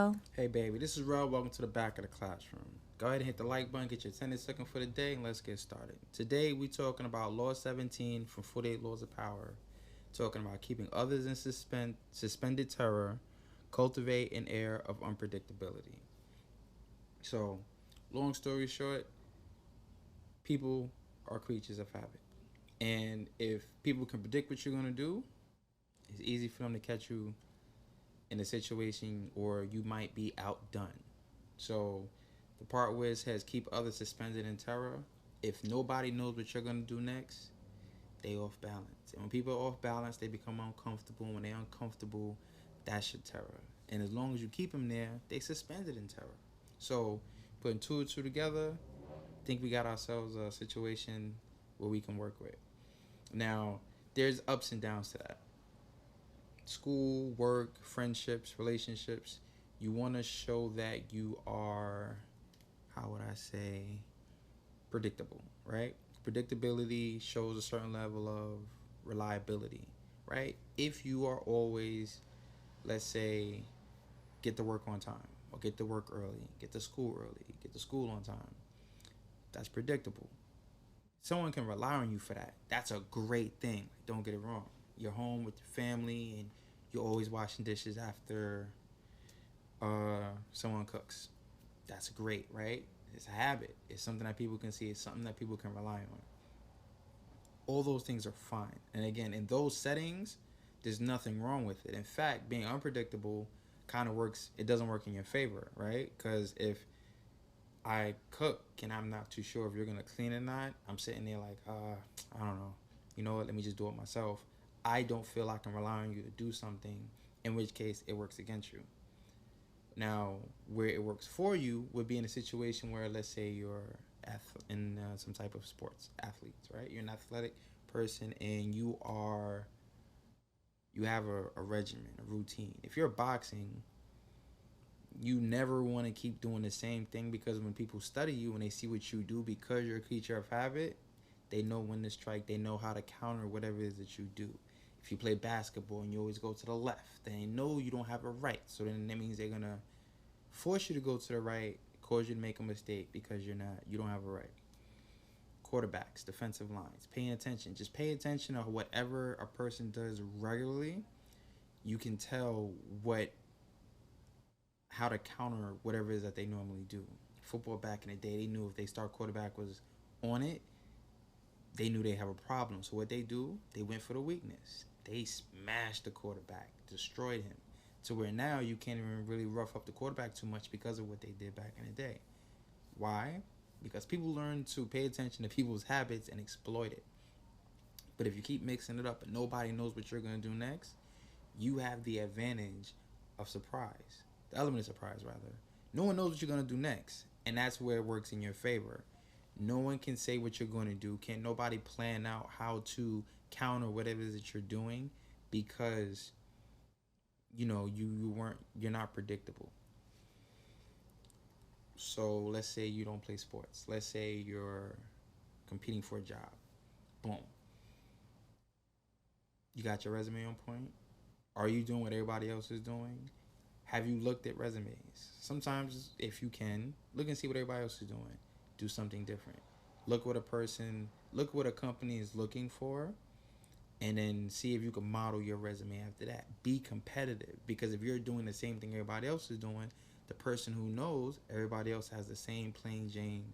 Ro. Hey baby, this is Rob. Welcome to the back of the classroom. Go ahead and hit the like button, get your attendance looking for the day, and let's get started. Today we're talking about Law 17 from 48 Laws of Power. Talking about keeping others in suspended terror, cultivate an air of unpredictability. So, long story short, people are creatures of habit. And if people can predict what you're going to do, it's easy for them to catch you in a situation or you might be outdone. So the part where it says keep others suspended in terror, if nobody knows what you're gonna do next, they off balance. And when people are off balance, they become uncomfortable. When they're uncomfortable, that's your terror. And as long as you keep them there, they suspended in terror. So putting two and two together, I think we got ourselves a situation where we can work with. Now, there's ups and downs to that. School, work, friendships, relationships, you want to show that you are, how would I say, predictable, right? Predictability shows a certain level of reliability, right? If you are always, let's say, get to work on time, or get to work early, get to school early, get to school on time, that's predictable. Someone can rely on you for that. That's a great thing. Don't get it wrong. You're home with your family and you're always washing dishes after someone cooks. That's great, right? It's a habit. It's something that people can see. It's something that people can rely on. All those things are fine. And again, in those settings, there's nothing wrong with it. In fact, being unpredictable kind of works. It doesn't work in your favor, right? Because if I cook and I'm not too sure if you're gonna clean or not, I'm sitting there like, I don't know. You know what? Let me just do it myself. I don't feel I can rely on you to do something, in which case it works against you. Now, where it works for you would be in a situation where, let's say, you're in some type of sports athletes, right? You're an athletic person and you have a regimen, a routine. If you're boxing, you never want to keep doing the same thing because when people study you and they see what you do because you're a creature of habit, they know when to strike. They know how to counter whatever it is that you do. If you play basketball and you always go to the left, they know you don't have a right. So then that means they're gonna force you to go to the right, cause you to make a mistake because you don't have a right. Quarterbacks, defensive lines, paying attention. Just pay attention to whatever a person does regularly. You can tell what how to counter whatever it is that they normally do. Football back in the day, they knew if they start quarterback was on it, they knew they have a problem. So what they do, they went for the weakness. They smashed the quarterback, destroyed him. To where now you can't even really rough up the quarterback too much because of what they did back in the day. Why? Because people learn to pay attention to people's habits and exploit it. But if you keep mixing it up and nobody knows what you're going to do next, you have the advantage of surprise. The element of surprise, rather. No one knows what you're going to do next. And that's where it works in your favor. No one can say what you're going to do. Can't nobody plan out how to counter whatever it is that you're doing because you're not predictable. So let's say you don't play sports. Let's say you're competing for a job. Boom. You got your resume on point. Are you doing what everybody else is doing? Have you looked at resumes? Sometimes, if you can, look and see what everybody else is doing. Do something different. Look what a company is looking for, and then see if you can model your resume after that. Be competitive because if you're doing the same thing everybody else is doing, the person who knows everybody else has the same plain Jane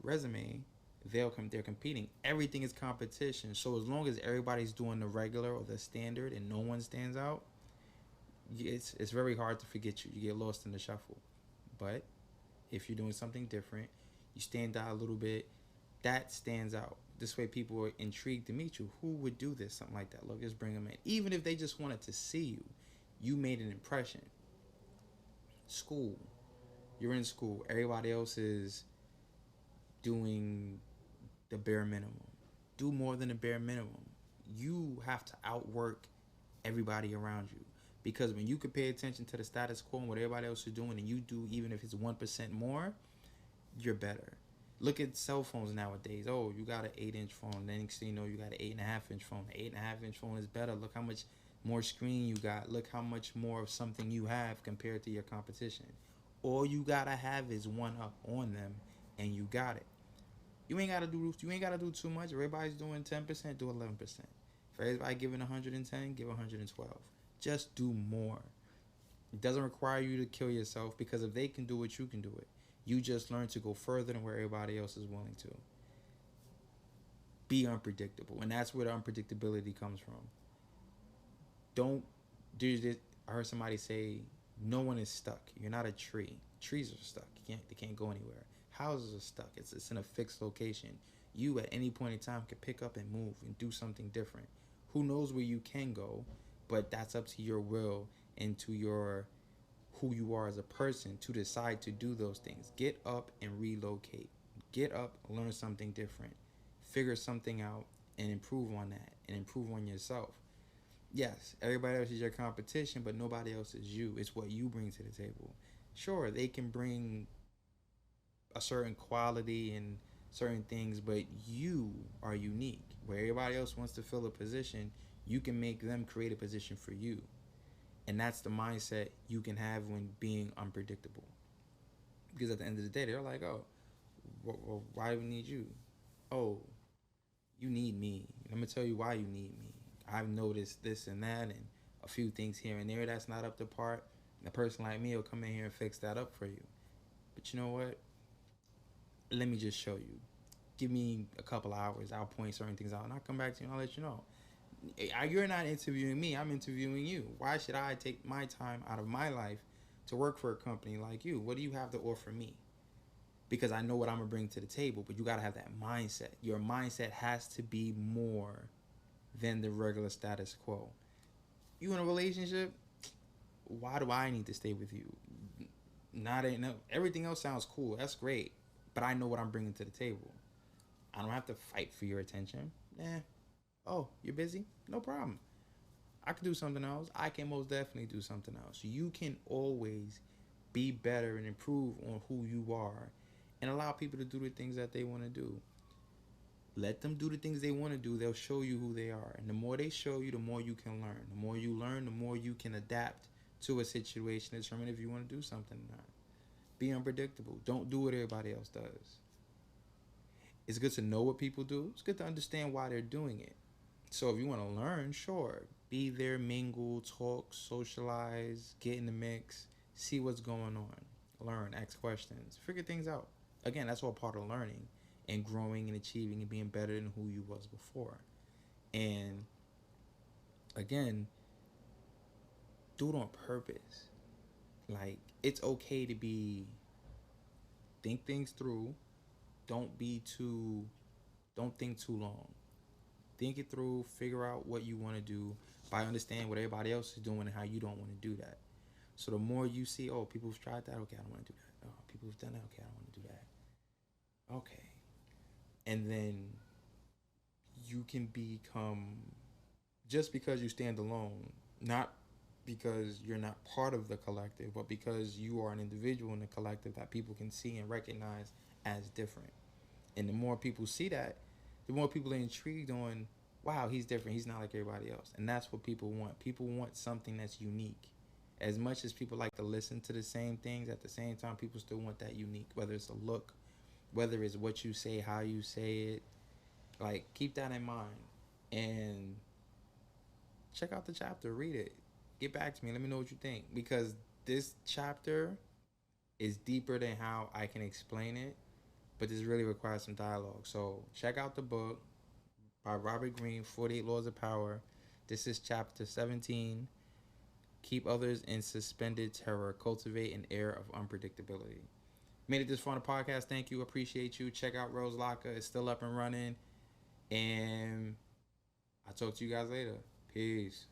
resume, they're competing. Everything is competition. So as long as everybody's doing the regular or the standard and no one stands out, it's very hard to forget you. You get lost in the shuffle. But if you're doing something different, you stand out a little bit, that stands out. This way people are intrigued to meet you. Who would do this? Something like that. Look, just bring them in. Even if they just wanted to see you, you made an impression. School. You're in school. Everybody else is doing the bare minimum. Do more than the bare minimum. You have to outwork everybody around you. Because when you can pay attention to the status quo and what everybody else is doing and you do even if it's 1% more, you're better. Look at cell phones nowadays. Oh, you got an 8-inch phone. Then next thing you know, you got an 8.5-inch phone. The 8.5-inch phone is better. Look how much more screen you got. Look how much more of something you have compared to your competition. All you gotta have is one up on them, and you got it. You ain't gotta do too much. If everybody's doing 10%, do 11%. For everybody giving 110, give 112. Just do more. It doesn't require you to kill yourself, because if they can do it, you can do it. You just learn to go further than where everybody else is willing to. Be unpredictable, and that's where the unpredictability comes from. Don't do this. I heard somebody say, "No one is stuck. You're not a tree. Trees are stuck. They can't go anywhere. Houses are stuck. It's in a fixed location. You at any point in time can pick up and move and do something different. Who knows where you can go, but that's up to your will and to your who you are as a person to decide to do those things. Get up and relocate. Get up, learn something different, figure something out, and improve on that, and improve on yourself. Yes, everybody else is your competition, but nobody else is you. It's what you bring to the table. Sure, they can bring a certain quality and certain things, but you are unique. Where everybody else wants to fill a position, you can make them create a position for you. And that's the mindset you can have when being unpredictable. Because at the end of the day, they're like, oh, why do we need you? Oh, you need me. I'm going to tell you why you need me. I've noticed this and that and a few things here and there that's not up to par. And a person like me will come in here and fix that up for you. But you know what? Let me just show you. Give me a couple hours. I'll point certain things out and I'll come back to you and I'll let you know. You're not interviewing me. I'm interviewing you. Why should I take my time out of my life to work for a company like you? What do you have to offer me? Because I know what I'm going to bring to the table, but you got to have that mindset. Your mindset has to be more than the regular status quo. You in a relationship? Why do I need to stay with you? Everything else sounds cool. That's great. But I know what I'm bringing to the table. I don't have to fight for your attention. Oh, you're busy? No problem. I can do something else. I can most definitely do something else. You can always be better and improve on who you are and allow people to do the things that they want to do. Let them do the things they want to do. They'll show you who they are. And the more they show you, the more you can learn. The more you learn, the more you can adapt to a situation, determine if you want to do something or not. Be unpredictable. Don't do what everybody else does. It's good to know what people do. It's good to understand why they're doing it. So if you want to learn, sure. Be there, mingle, talk, socialize, get in the mix, see what's going on. Learn, ask questions, figure things out. Again, that's all part of learning and growing and achieving and being better than who you was before. And again, do it on purpose. Like, it's okay to think things through. Don't think too long. Think it through, figure out what you want to do by understanding what everybody else is doing and how you don't want to do that. So the more you see, oh, people have tried that, okay, I don't want to do that. Oh, people have done that, okay, I don't want to do that. Okay. And then you can become, just because you stand alone, not because you're not part of the collective, but because you are an individual in the collective that people can see and recognize as different. And the more people see that, the more people are intrigued on, wow, he's different. He's not like everybody else. And that's what people want. People want something that's unique. As much as people like to listen to the same things, at the same time, people still want that unique, whether it's a look, whether it's what you say, how you say it. Like, keep that in mind. And check out the chapter. Read it. Get back to me. Let me know what you think. Because this chapter is deeper than how I can explain it. But this really requires some dialogue. So check out the book by Robert Greene, 48 Laws of Power. This is chapter 17. Keep others in suspended terror. Cultivate an air of unpredictability. Made it this far on the podcast. Thank you. Appreciate you. Check out Rose Locker. It's still up and running. And I'll talk to you guys later. Peace.